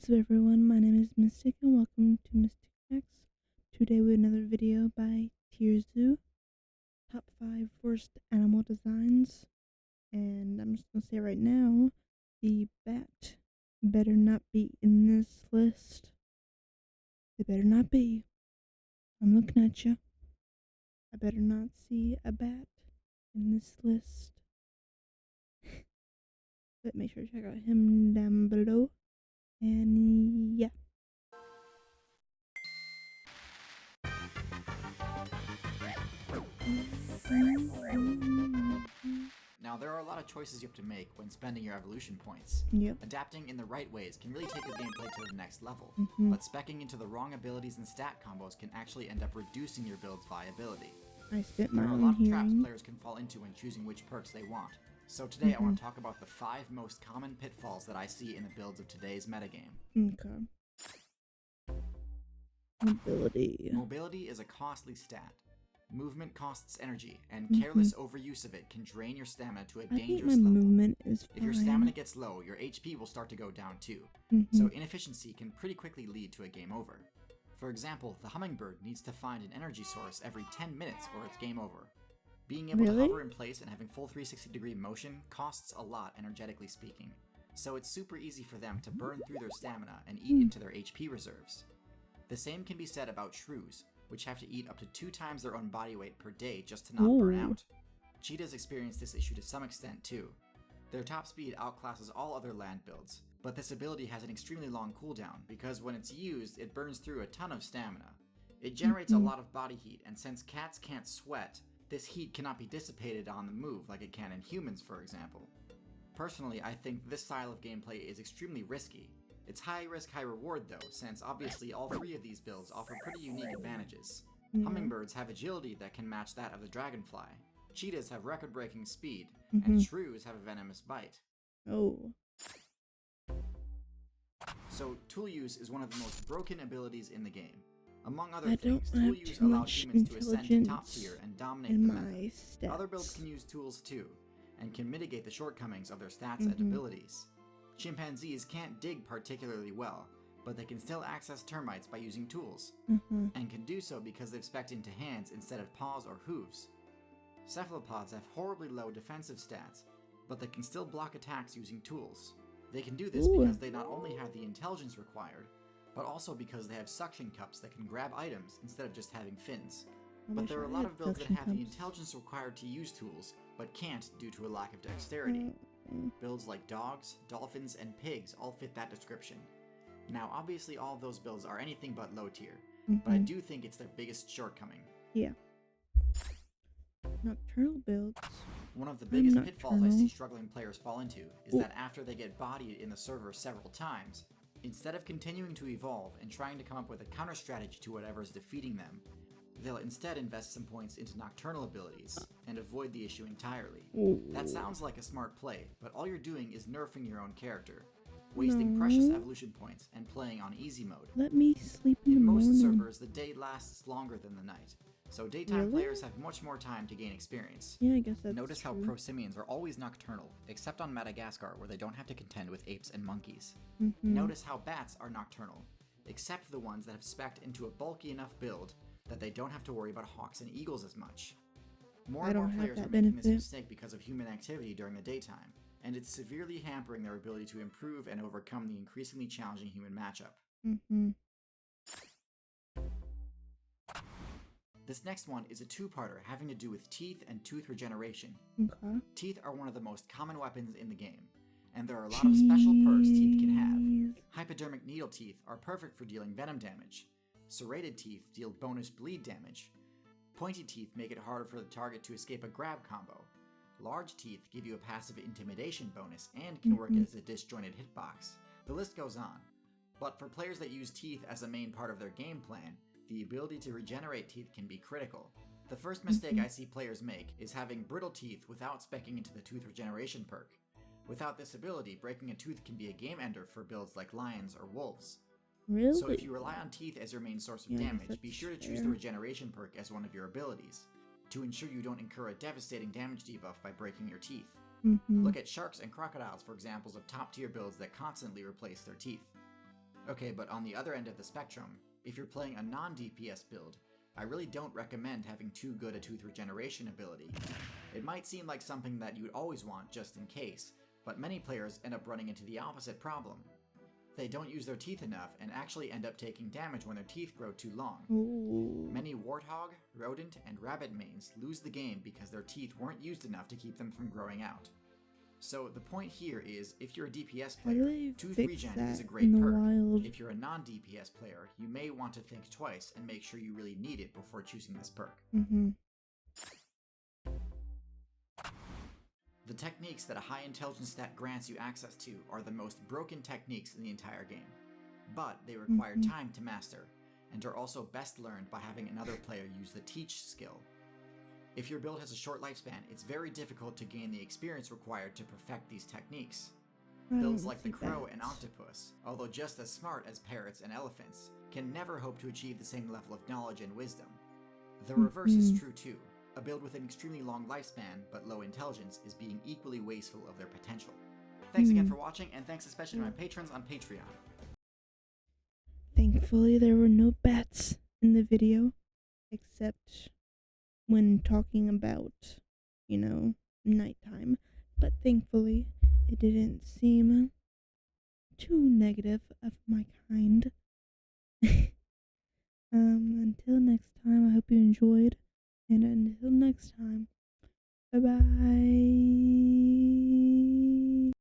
What's up everyone, my name is Mistic and welcome to Mistic Facts. Today with another video by TierZoo, top 5 worst animal designs. And I'm just gonna say right now, the bat better not be in this list. It better not be. I'm looking at you. I better not see a bat in this list. But make sure to check out him down below. And yeah. Now, there are a lot of choices you have to make when spending your evolution points. Yep. Adapting in the right ways can really take your gameplay to the next level, Mm-hmm. but speccing into the wrong abilities and stat combos can actually end up reducing your build's viability. I spent There my are a own lot of traps hearing. players can fall into when choosing which perks they want. So today I want to talk about the 5 most common pitfalls that I see in the builds of today's metagame. Okay. Mobility. Mobility is a costly stat. Movement costs energy, and careless overuse of it can drain your stamina to a I think dangerous my level. movement is fine. If your stamina gets low, your HP will start to go down too. So inefficiency can pretty quickly lead to a game over. For example, the hummingbird needs to find an energy source every 10 minutes or it's game over. Being able to hover in place and having full 360-degree motion costs a lot energetically speaking. So it's super easy for them to burn through their stamina and eat into their HP reserves. The same can be said about shrews, which have to eat up to 2 times their own body weight per day just to not burn out. Cheetahs experience this issue to some extent too. Their top speed outclasses all other land builds, but this ability has an extremely long cooldown because when it's used, it burns through a ton of stamina. It generates a lot of body heat, and since cats can't sweat, this heat cannot be dissipated on the move like it can in humans, for example. Personally, I think this style of gameplay is extremely risky. It's high risk, high reward though, since obviously all 3 of these builds offer pretty unique advantages. Hummingbirds have agility that can match that of the dragonfly. Cheetahs have record-breaking speed, and shrews have a venomous bite. So tool use is one of the most broken abilities in the game. Among other things, tool use allows humans to ascend to top tier and dominate the meta. Other builds can use tools too, and can mitigate the shortcomings of their stats and abilities. Chimpanzees can't dig particularly well, but they can still access termites by using tools, and can do so because they've specced into hands instead of paws or hooves. Cephalopods have horribly low defensive stats, but they can still block attacks using tools. They can do this because they not only have the intelligence required, but also because they have suction cups that can grab items instead of just having fins. But there are a lot of builds that have the intelligence required to use tools, but can't due to a lack of dexterity. Builds like dogs, dolphins, and pigs all fit that description. Now obviously all of those builds are anything but low tier, but I do think it's their biggest shortcoming. Yeah. Nocturnal builds. One of the biggest pitfalls I see struggling players fall into is that after they get bodied in the server several times, instead of continuing to evolve and trying to come up with a counter strategy to whatever is defeating them, they'll instead invest some points into nocturnal abilities and avoid the issue entirely. That sounds like a smart play, but all you're doing is nerfing your own character, wasting precious evolution points and playing on easy mode. Let me sleep in the morning. In most servers, the day lasts longer than the night, so daytime players have much more time to gain experience. Yeah, I guess that's Notice how true. prosimians are always nocturnal, except on Madagascar where they don't have to contend with apes and monkeys. Notice how bats are nocturnal, except the ones that have specced into a bulky enough build that they don't have to worry about hawks and eagles as much. More and more players are making this mistake because of human activity during the daytime, and it's severely hampering their ability to improve and overcome the increasingly challenging human matchup. This next one is a two-parter having to do with teeth and tooth regeneration. Teeth are one of the most common weapons in the game, and there are a lot of special perks teeth can have. Hypodermic needle teeth are perfect for dealing venom damage. Serrated teeth deal bonus bleed damage. Pointy teeth make it harder for the target to escape a grab combo. Large teeth give you a passive intimidation bonus and can work as a disjointed hitbox. The list goes on. But for players that use teeth as a main part of their game plan, the ability to regenerate teeth can be critical. The first mistake I see players make is having brittle teeth without speccing into the tooth regeneration perk. Without this ability, breaking a tooth can be a game ender for builds like lions or wolves. So if you rely on teeth as your main source of damage, be sure to choose the regeneration perk as one of your abilities, to ensure you don't incur a devastating damage debuff by breaking your teeth. Look at sharks and crocodiles for examples of top tier builds that constantly replace their teeth. Okay, but on the other end of the spectrum, if you're playing a non-DPS build, I really don't recommend having too good a tooth regeneration ability. It might seem like something that you'd always want just in case, but many players end up running into the opposite problem. They don't use their teeth enough and actually end up taking damage when their teeth grow too long. Ooh. Many warthog, rodent, and rabbit mains lose the game because their teeth weren't used enough to keep them from growing out. So the point here is, if you're a DPS player, tooth regen is a great perk. Wild? If you're a non-DPS player, you may want to think twice and make sure you really need it before choosing this perk. The techniques that a high intelligence stat grants you access to are the most broken techniques in the entire game, but they require time to master, and are also best learned by having another player use the teach skill. If your build has a short lifespan, it's very difficult to gain the experience required to perfect these techniques. Builds like the crow and octopus, although just as smart as parrots and elephants, can never hope to achieve the same level of knowledge and wisdom. The reverse is true too. A build with an extremely long lifespan but low intelligence is being equally wasteful of their potential. Thanks again for watching, and thanks especially to my patrons on Patreon. Thankfully, there were no bats in the video, except when talking about, nighttime. But thankfully, it didn't seem too negative of my kind.